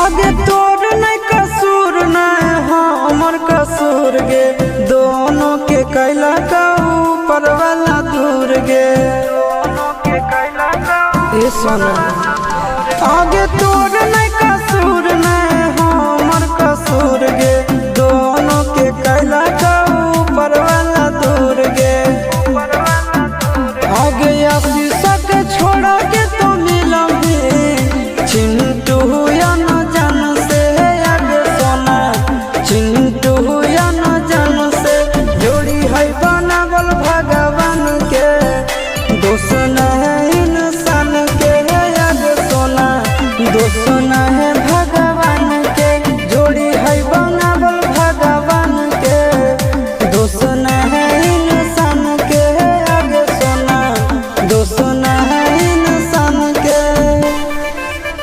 आगे तोर नहीं कसूर नहीं हमर कसूर गे दोनों के कैला का ऊपर वाला दूर गे ये सोना आगे तोर नहीं कसूर नहीं हमर कसूर गे दोनों के कैला का ऊपर वाला दूर गे आगे शीशा के छोड़ा के तो मिलोगे चिंटू या न जान से आगे सोना चिंटू या न जान से जोड़ी है बनावल भगवान के दोस्त नहीं इंसान के आगे सोना दोस्त